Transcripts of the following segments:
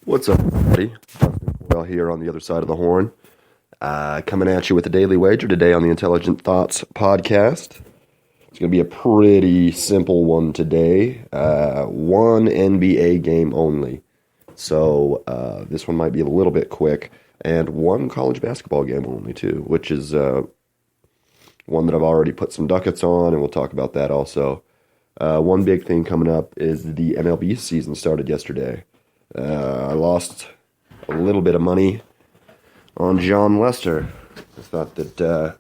What's up, everybody? Dustin here on the other side of the horn. Coming at you with a daily wager today on the Intelligent Thoughts podcast. It's going to be a pretty simple one today. One NBA game only. So this one might be a little bit quick. And one college basketball game only, too, which is one that I've already put some ducats on, and we'll talk about that also. One big thing coming up is the MLB season started yesterday. I lost a little bit of money on John Lester. I thought that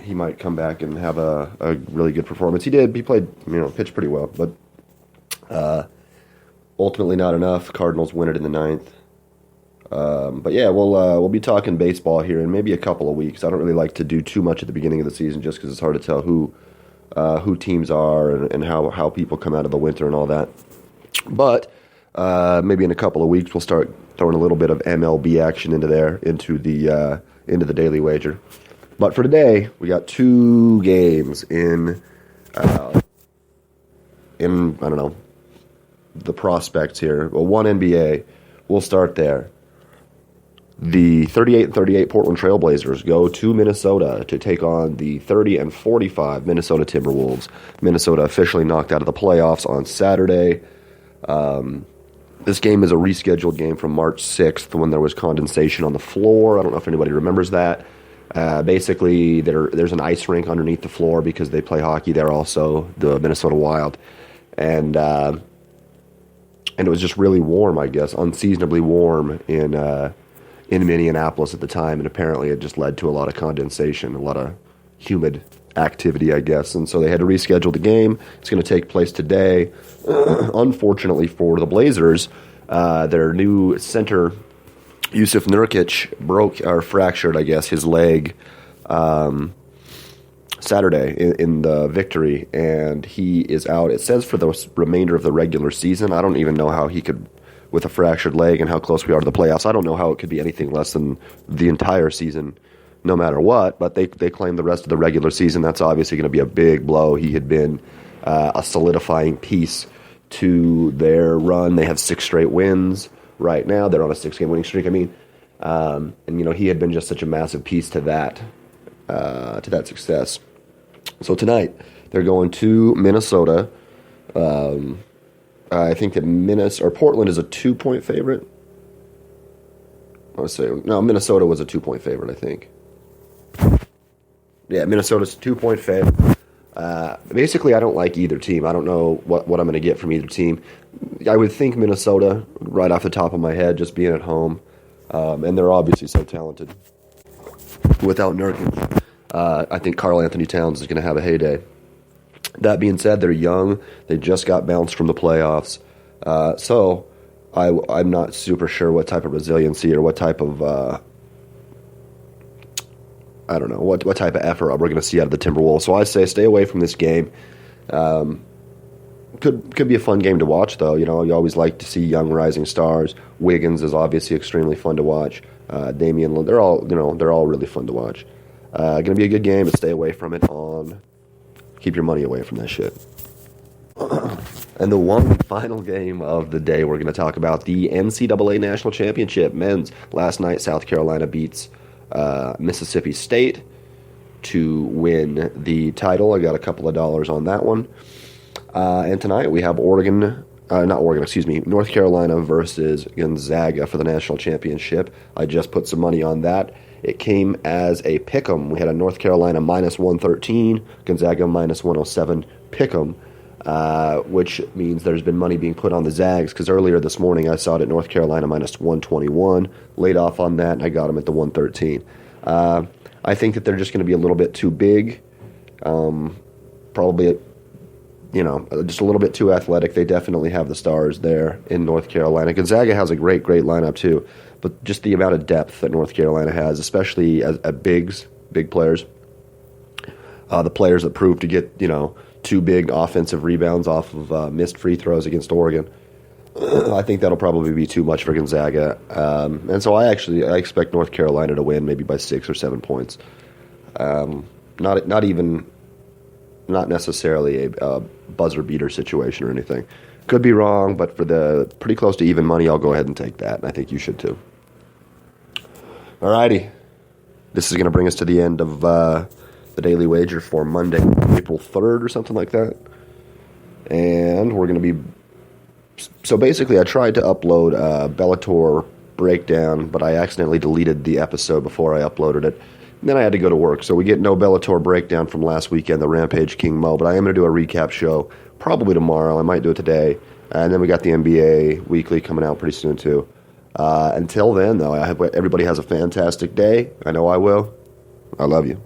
he might come back and have a really good performance. He did. He played, pitched pretty well, but ultimately not enough. Cardinals win it in the ninth. But yeah, we'll be talking baseball here in maybe a couple of weeks. I don't really like to do too much at the beginning of the season just because it's hard to tell who teams are and how people come out of the winter and all that. But maybe in a couple of weeks we'll start throwing a little bit of MLB action into the daily wager. But for today, we got two games in I don't know, the prospects here. Well, one NBA. We'll start there. The 38-38 Portland Trailblazers go to Minnesota to take on the 30-45 Minnesota Timberwolves. Minnesota officially knocked out of the playoffs on Saturday. This game is a rescheduled game from March 6th when there was condensation on the floor. I don't know if anybody remembers that. Basically, there's an ice rink underneath the floor because they play hockey there also, the Minnesota Wild. And it was just really warm, I guess, unseasonably warm in Minneapolis at the time, and apparently it just led to a lot of condensation, a lot of humid activity, I guess, and so they had to reschedule the game. It's going to take place today. Unfortunately for the Blazers, their new center, Yusuf Nurkic, fractured, I guess, his leg Saturday in the victory, and he is out. It says for the remainder of the regular season. I don't even know how he could, with a fractured leg and how close we are to the playoffs, I don't know how it could be anything less than the entire season, no matter what. But they claim the rest of the regular season. That's obviously going to be a big blow. He had been a solidifying piece to their run. They have 6 straight wins right now. They're on a 6-game winning streak. And he had been just such a massive piece to that success. So tonight they're going to Minnesota. I think that Portland is a 2-point favorite. Minnesota was a 2-point favorite, I think. Yeah, Minnesota's a 2-point favorite. Basically, I don't like either team. I don't know what I'm going to get from either team. I would think Minnesota, right off the top of my head, just being at home. And they're obviously so talented. Without Nurkic, I think Karl Anthony Towns is going to have a heyday. That being said, they're young. They just got bounced from the playoffs. So I'm not super sure what type of resiliency or what type of, what type of effort we're going to see out of the Timberwolves. So I say stay away from this game. Could be a fun game to watch, though. You always like to see young rising stars. Wiggins is obviously extremely fun to watch. Damian Lillard, they're all really fun to watch. Going to be a good game, but stay away from it keep your money away from that shit. And the one final game of the day, we're going to talk about the NCAA National Championship men's. Last night, South Carolina beats Mississippi State to win the title. I got a couple of dollars on that one. And tonight we have North Carolina versus Gonzaga for the national championship. I just put some money on that. It came as a pick'em. We had a North Carolina minus 113, Gonzaga minus 107 pick'em, which means there's been money being put on the Zags, because earlier this morning I saw it at North Carolina minus 121, laid off on that, and I got them at the 113. I think that they're just going to be a little bit too big, probably, just a little bit too athletic. They definitely have the stars there in North Carolina. Gonzaga has a great lineup too. But just the amount of depth that North Carolina has, especially at big players, the players that prove to get, 2 big offensive rebounds off of missed free throws against Oregon, I think that'll probably be too much for Gonzaga. And so I expect North Carolina to win maybe by 6 or 7 points. Not necessarily a buzzer beater situation or anything. Could be wrong, but for the pretty close to even money, I'll go ahead and take that, and I think you should too. Alrighty. This is going to bring us to the end of the Daily Wager for Monday, April 3rd or something like that. And we're going to be... So basically, I tried to upload a Bellator breakdown, but I accidentally deleted the episode before I uploaded it. And then I had to go to work. So we get no Bellator breakdown from last weekend, the Rampage King Mo. But I am going to do a recap show probably tomorrow. I might do it today. And then we got the NBA Weekly coming out pretty soon, too. Until then, though, I hope everybody has a fantastic day. I know I will. I love you.